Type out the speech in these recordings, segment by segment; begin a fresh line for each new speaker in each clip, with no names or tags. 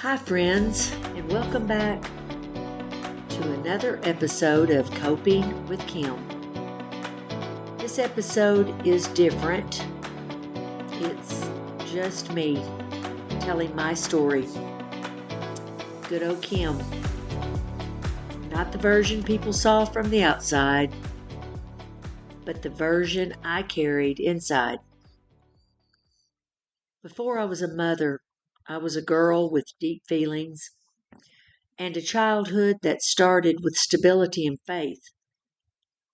Hi, friends, and welcome back to another episode of Coping with Kim. This episode is different. It's just me telling my story. Good old Kim. Not the version people saw from the outside, but the version I carried inside. Before I was a mother, I was a girl with deep feelings and a childhood that started with stability and faith,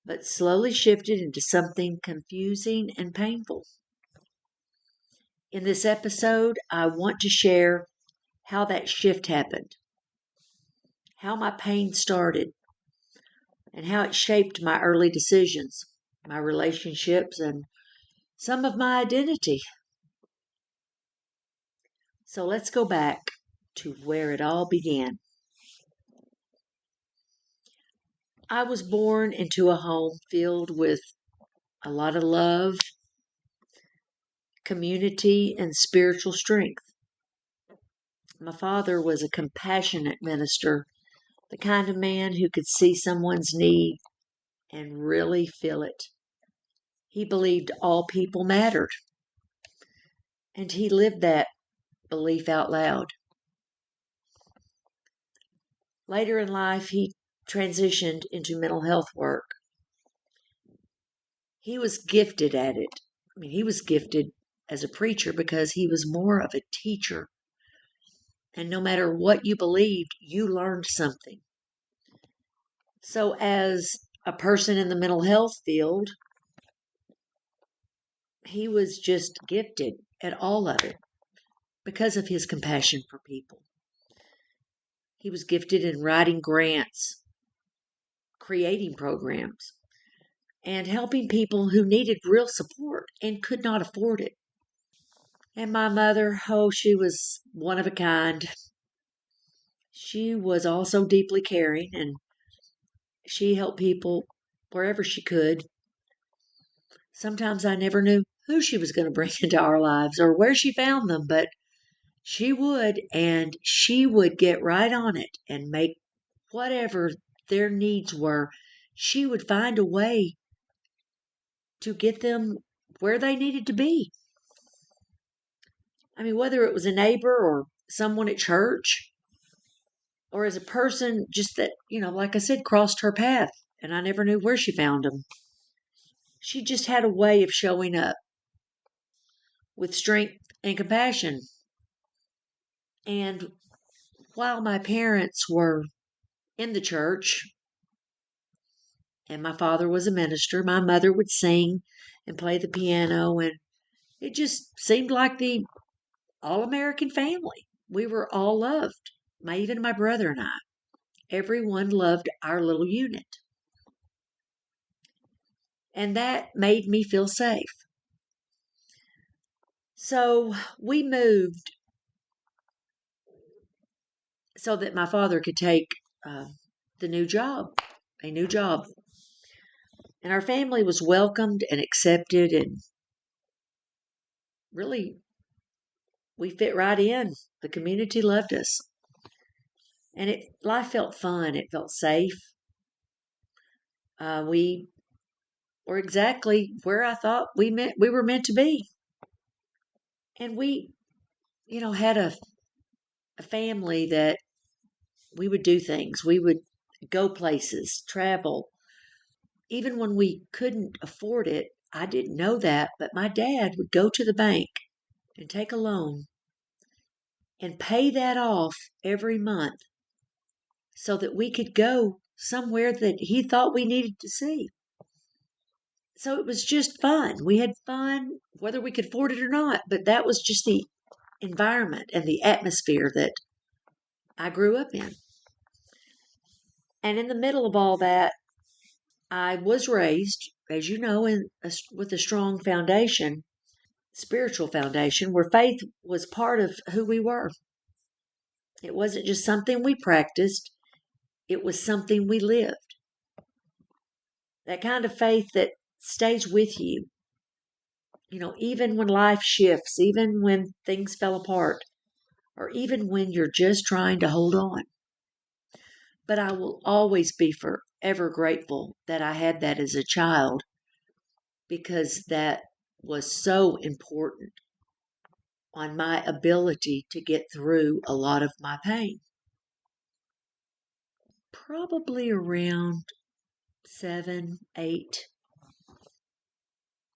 but slowly shifted into something confusing and painful. In this episode, I want to share how that shift happened, how my pain started, and how it shaped my early decisions, my relationships, and some of my identity. So let's go back to where it all began. I was born into a home filled with a lot of love, community, and spiritual strength. My father was a compassionate minister, the kind of man who could see someone's need and really feel it. He believed all people mattered, and he lived that belief out loud. Later in life, he transitioned into mental health work. He was gifted at it. He was gifted as a preacher because he was more of a teacher. And no matter what you believed, you learned something. So, as a person in the mental health field, he was just gifted at all of it because of his compassion for people. He was gifted in writing grants, creating programs, and helping people who needed real support and could not afford it. And my mother, oh, she was one of a kind. She was also deeply caring and she helped people wherever she could. Sometimes I never knew who she was going to bring into our lives or where she found them, but she would, and she would get right on it and make whatever their needs were. She would find a way to get them where they needed to be. Whether it was a neighbor or someone at church or as a person just that, like I said, crossed her path and I never knew where she found them. She just had a way of showing up with strength and compassion. And while my parents were in the church and my father was a minister, my mother would sing and play the piano, and it just seemed like the all American family. We were all loved, even my brother and I. Everyone loved our little unit. And that made me feel safe. So we moved so that my father could take uh, a new job. And our family was welcomed and accepted, and really, we fit right in. The community loved us. And life felt fun. It felt safe. We were exactly where I thought we were meant to be. And we, had a family that we would do things. We would go places, travel. Even when we couldn't afford it, I didn't know that, but my dad would go to the bank and take a loan and pay that off every month so that we could go somewhere that he thought we needed to see. So it was just fun. We had fun, whether we could afford it or not, but that was just the environment and the atmosphere that I grew up in. And in the middle of all that, I was raised, as you know, with a strong foundation, spiritual foundation, where faith was part of who we were. It wasn't just something we practiced, it was something we lived. That kind of faith that stays with you, even when life shifts, even when things fell apart. or even when you're just trying to hold on. But I will always be forever grateful that I had that as a child because that was so important on my ability to get through a lot of my pain. Probably around 7, 8,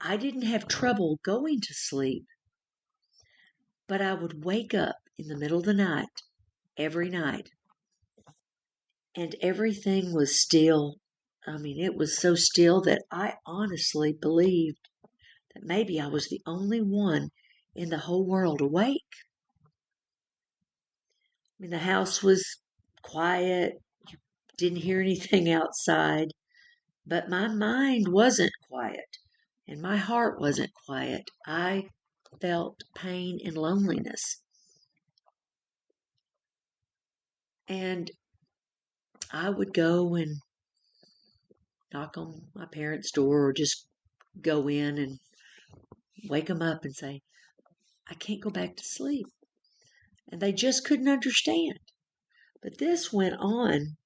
I didn't have trouble going to sleep, but I would wake up in the middle of the night every night and everything was still. I mean, it was so still that I honestly believed that maybe I was the only one in the whole world awake. I mean, the house was quiet, didn't hear anything outside, but my mind wasn't quiet and my heart wasn't quiet. I felt pain and loneliness. And I would go and knock on my parents' door or just go in and wake them up and say, I can't go back to sleep. And they just couldn't understand. But this went on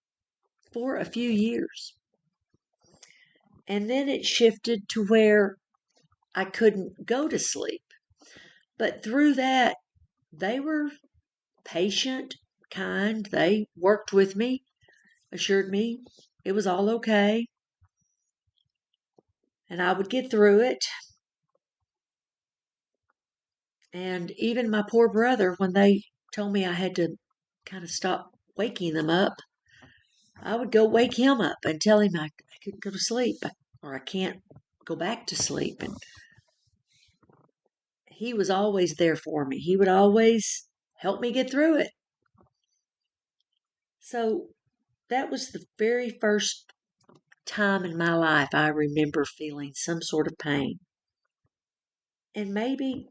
for a few years. And then it shifted to where I couldn't go to sleep. But through that, they were patient, kind. They worked with me, assured me it was all okay, and I would get through it. And even my poor brother, when they told me I had to kind of stop waking them up, I would go wake him up and tell him I couldn't go to sleep or I can't go back to sleep. And he was always there for me. He would always help me get through it. So that was the very first time in my life I remember feeling some sort of pain. And maybe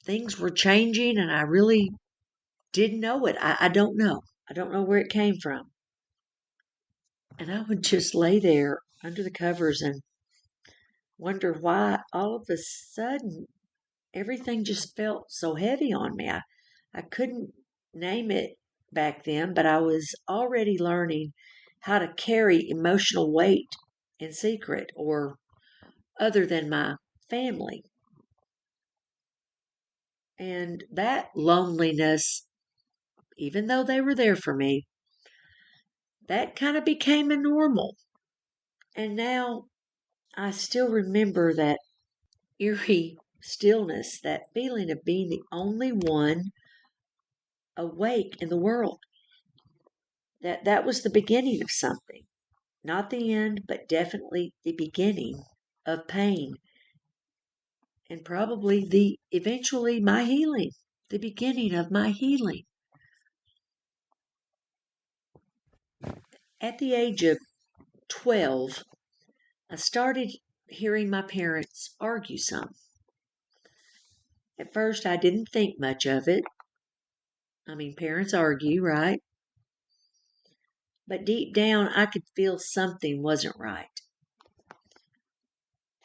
things were changing and I really didn't know it. I don't know. I don't know where it came from. And I would just lay there under the covers and wonder why all of a sudden everything just felt so heavy on me. I couldn't name it back then, but I was already learning how to carry emotional weight in secret or other than my family. And that loneliness, even though they were there for me, that kind of became a normal. And now I still remember that eerie stillness, that feeling of being the only one awake in the world. That was the beginning of something. Not the end, but definitely the beginning of pain. And probably the eventually my healing. The beginning of my healing. At the age of 12, I started hearing my parents argue some. At first, I didn't think much of it. I mean, parents argue, right? But deep down, I could feel something wasn't right.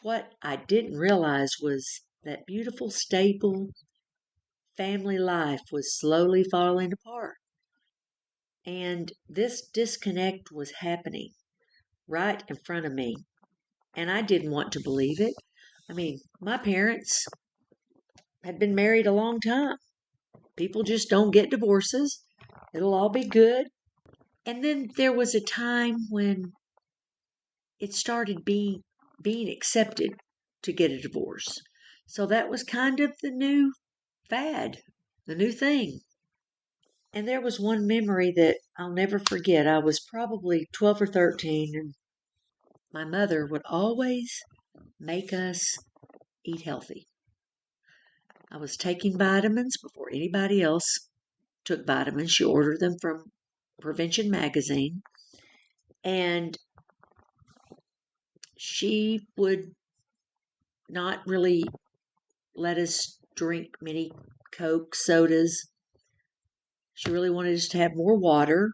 What I didn't realize was that beautiful, stable family life was slowly falling apart. And this disconnect was happening right in front of me. And I didn't want to believe it. I mean, my parents had been married a long time. People just don't get divorces. It'll all be good. And then there was a time when it started being accepted to get a divorce. So that was kind of the new fad, the new thing. And there was one memory that I'll never forget. I was probably 12 or 13, and my mother would always make us eat healthy. I was taking vitamins before anybody else took vitamins. She ordered them from Prevention Magazine. And she would not really let us drink many Coke, sodas. She really wanted us to have more water.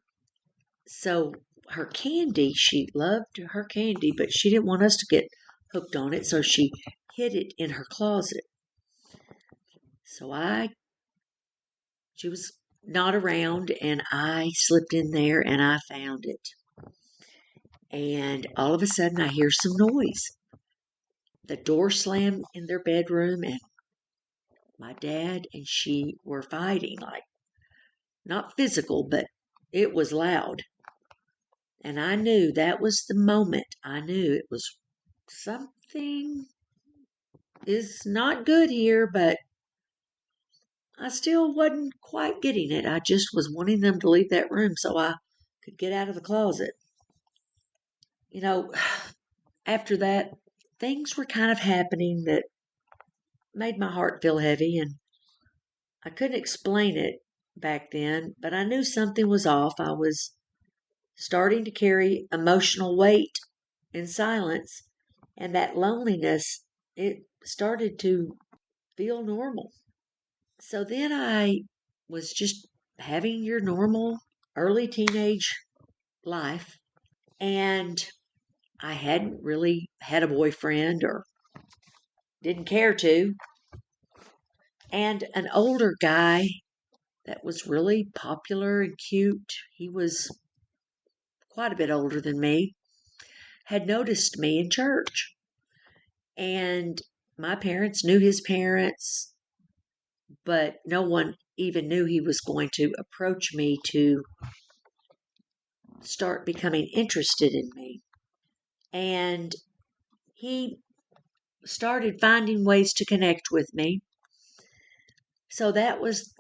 So her candy, she loved her candy, but she didn't want us to get hooked on it, so she hid it in her closet. So I She was not around, and I slipped in there and I found it. And all of a sudden, I hear some noise. The door slammed in their bedroom, and my dad and she were fighting, like not physical, but it was loud. And I knew that was the moment. I knew it was something is not good here, but I still wasn't quite getting it. I just was wanting them to leave that room so I could get out of the closet. You know, after that, things were kind of happening that made my heart feel heavy, and I couldn't explain it back then, but I knew something was off. I was starting to carry emotional weight in silence, and that loneliness, it started to feel normal. So then I was just having your normal early teenage life, and I hadn't really had a boyfriend or didn't care to. And an older guy that was really popular and cute, he was quite a bit older than me, had noticed me in church. And my parents knew his parents, but no one even knew he was going to approach me to start becoming interested in me. And he started finding ways to connect with me. So that was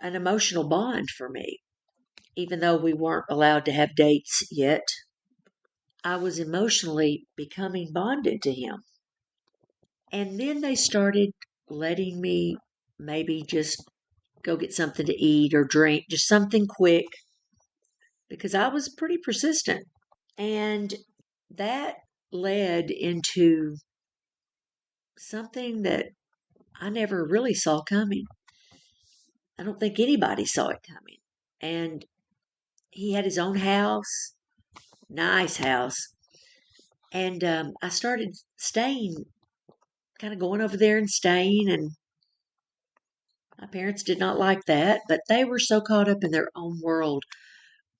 an emotional bond for me. Even though we weren't allowed to have dates yet, I was emotionally becoming bonded to him. And then they started letting me maybe just go get something to eat or drink, just something quick, because I was pretty persistent. And that led into something that I never really saw coming. I don't think anybody saw it coming. And he had his own house, nice house. And I started staying, kind of going over there and staying. And my parents did not like that, but they were so caught up in their own world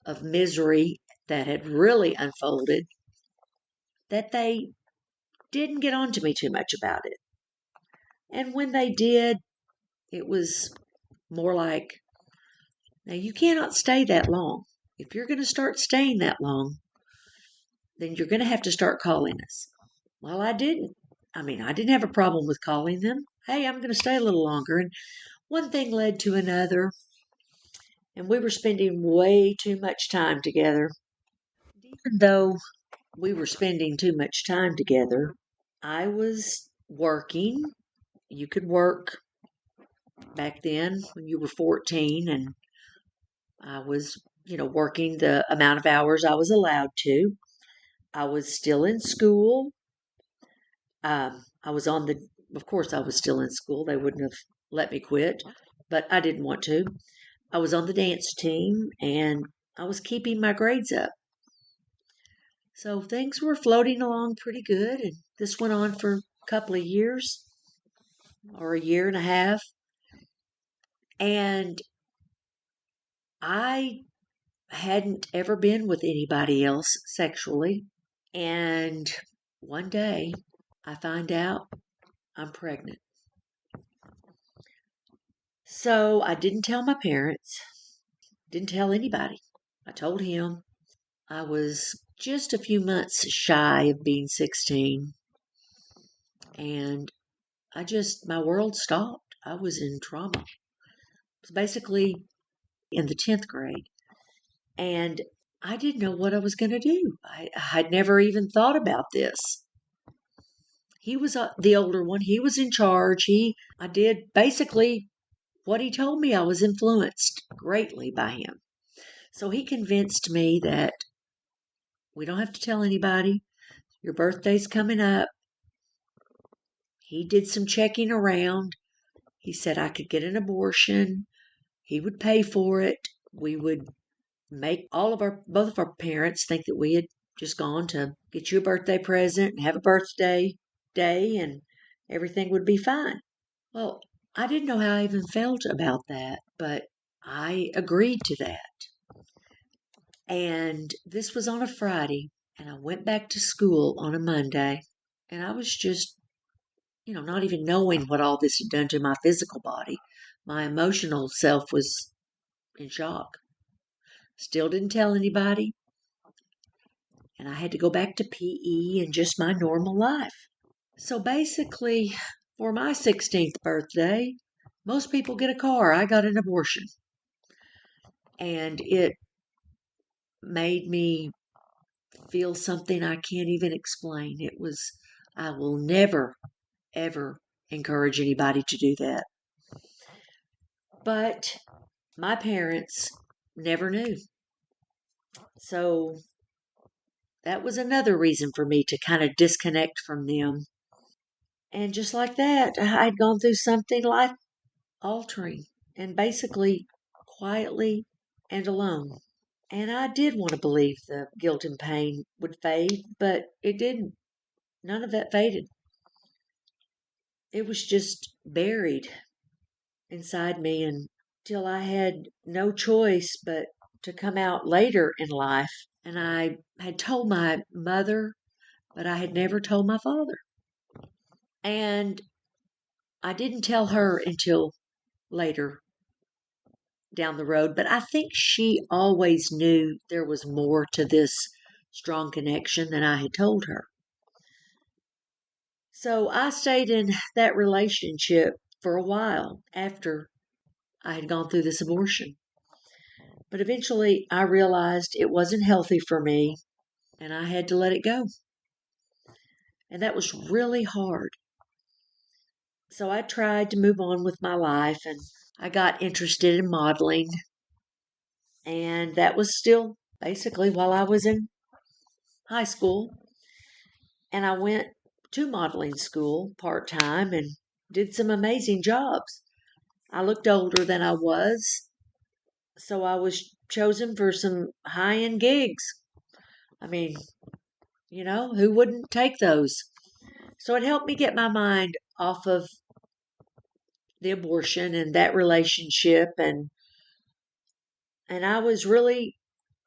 of misery that had really unfolded that they didn't get on to me too much about it. And when they did, it was more like, now you cannot stay that long. If you're going to start staying that long, then you're going to have to start calling us. Well, I didn't. I didn't have a problem with calling them. Hey, I'm going to stay a little longer. And one thing led to another, and we were spending way too much time together. Even though we were spending too much time together, I was working. You could work back then when you were 14, and I was, working the amount of hours I was allowed to. I was still in school. I was on the, of course, I was still in school. They wouldn't have let me quit, but I didn't want to. I was on the dance team and I was keeping my grades up. So things were floating along pretty good. And this went on for a couple of years or a year and a half. And I hadn't ever been with anybody else sexually. And one day I find out I'm pregnant. So I didn't tell my parents, didn't tell anybody. I told him. I was just a few months shy of being 16. And my world stopped. I was in trauma. It was basically in the 10th grade. And I didn't know what I was going to do. I'd never even thought about this. He was the older one. He was in charge. I did basically what he told me. I was influenced greatly by him. So he convinced me that we don't have to tell anybody. Your birthday's coming up. He did some checking around. He said I could get an abortion. He would pay for it. We would make both of our parents think that we had just gone to get you a birthday present and have a birthday day and everything would be fine. Well, I didn't know how I even felt about that. but I agreed to that. And this was on a Friday, and I went back to school on a Monday, and I was just, not even knowing what all this had done to my physical body. My emotional self was in shock. Still didn't tell anybody, and I had to go back to PE and just my normal life. So basically, for my 16th birthday, most people get a car. I got an abortion. And it made me feel something I can't even explain. I will never, ever encourage anybody to do that. But my parents never knew. So that was another reason for me to kind of disconnect from them. And just like that, I'd gone through something life altering and basically quietly and alone. And I did want to believe the guilt and pain would fade, but it didn't. None of that faded. It was just buried inside me until I had no choice but to come out later in life. And I had told my mother, but I had never told my father. And I didn't tell her until later down the road, but I think she always knew there was more to this strong connection than I had told her. So I stayed in that relationship for a while after I had gone through this abortion. But eventually I realized it wasn't healthy for me and I had to let it go. And that was really hard. So I tried to move on with my life and I got interested in modeling. And that was still basically while I was in high school. And I went to modeling school part time and did some amazing jobs. I looked older than I was, so I was chosen for some high end gigs. I mean, who wouldn't take those? So it helped me get my mind off of the abortion and that relationship and I was really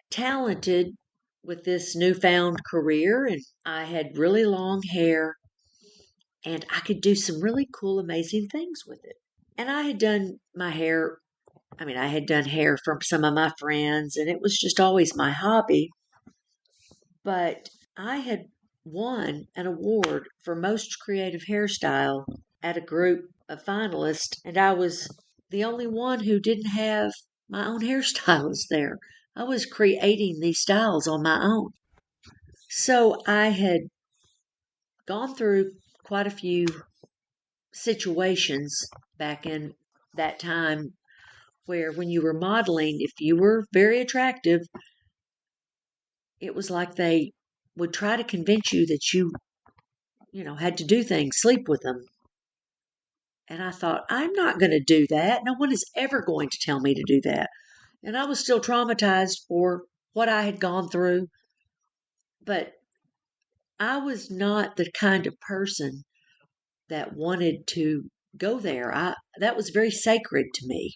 talented with this newfound career and I had really long hair and I could do some really cool amazing things with it. And I had done my hair, I had done hair from some of my friends and it was just always my hobby. But I had won an award for most creative hairstyle at a group of finalists, and I was the only one who didn't have my own hairstylist there. I was creating these styles on my own. So I had gone through quite a few situations back in that time where when you were modeling, if you were very attractive, it was like they would try to convince you that you had to do things, sleep with them. And I thought, I'm not going to do that. No one is ever going to tell me to do that. And I was still traumatized for what I had gone through. But I was not the kind of person that wanted to go there. That was very sacred to me.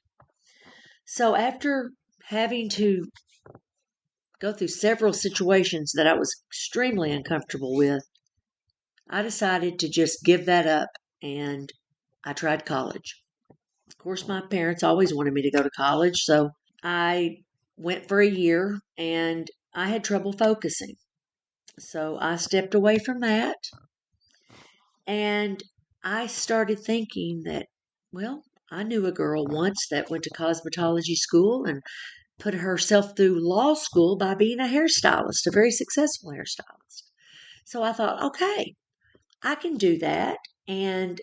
So after having to go through several situations that I was extremely uncomfortable with, I decided to just give that up and I tried college. Of course, my parents always wanted me to go to college, so I went for a year and I had trouble focusing. So I stepped away from that and I started thinking that, well, I knew a girl once that went to cosmetology school and put herself through law school by being a hairstylist, a very successful hairstylist. So I thought, okay, I can do that. And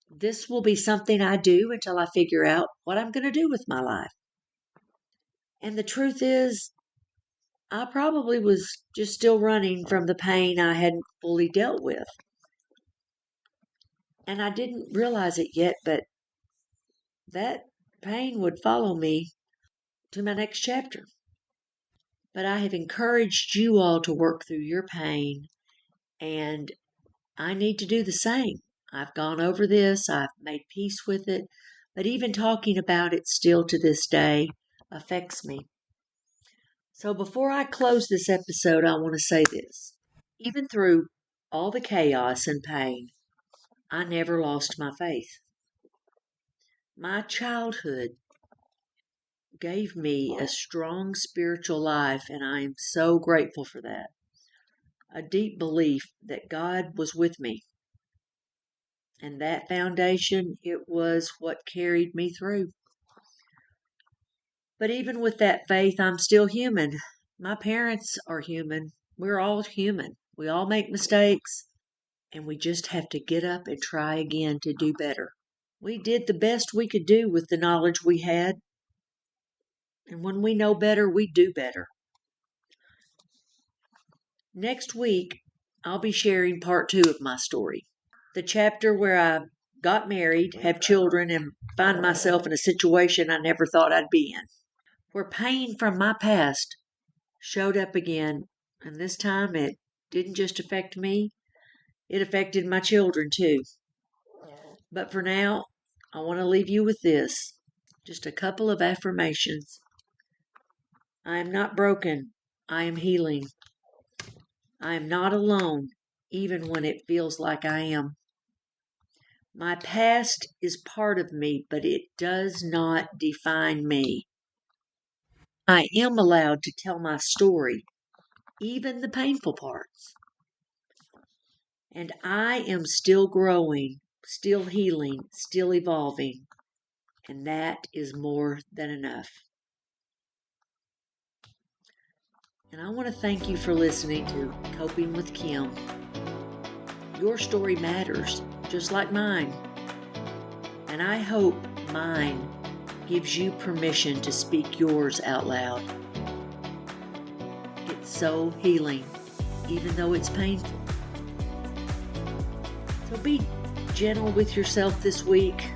this will be something I do until I figure out what I'm going to do with my life. And the truth is, I probably was just still running from the pain I hadn't fully dealt with. And I didn't realize it yet, but that pain would follow me to my next chapter. But I have encouraged you all to work through your pain, and I need to do the same. I've gone over this, I've made peace with it, but even talking about it still to this day affects me. So before I close this episode, I want to say this. Even through all the chaos and pain, I never lost my faith. My childhood gave me a strong spiritual life, and I am so grateful for that. A deep belief that God was with me. And that foundation, it was what carried me through. But even with that faith, I'm still human. My parents are human. We're all human. We all make mistakes, and we just have to get up and try again to do better. We did the best we could do with the knowledge we had, and when we know better, we do better. Next week, I'll be sharing part 2 of my story. The chapter where I got married, have children, and find myself in a situation I never thought I'd be in. Where pain from my past showed up again, and this time it didn't just affect me, it affected my children too. But for now, I want to leave you with this, just a couple of affirmations. I am not broken, I am healing. I am not alone, even when it feels like I am. My past is part of me, but it does not define me. I am allowed to tell my story, even the painful parts. And I am still growing, still healing, still evolving, and that is more than enough. And I want to thank you for listening to Coping with Kim. Your story matters, just like mine. And I hope mine gives you permission to speak yours out loud. It's so healing, even though it's painful. So be gentle with yourself this week.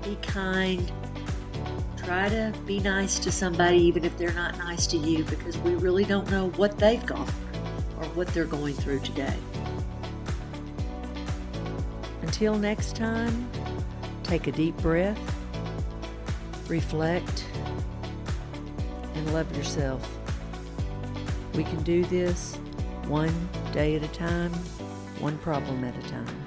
Be kind. Try to be nice to somebody, even if they're not nice to you, because we really don't know what they've gone through or what they're going through today. Until next time, take a deep breath, reflect, and love yourself. We can do this one day at a time, one problem at a time.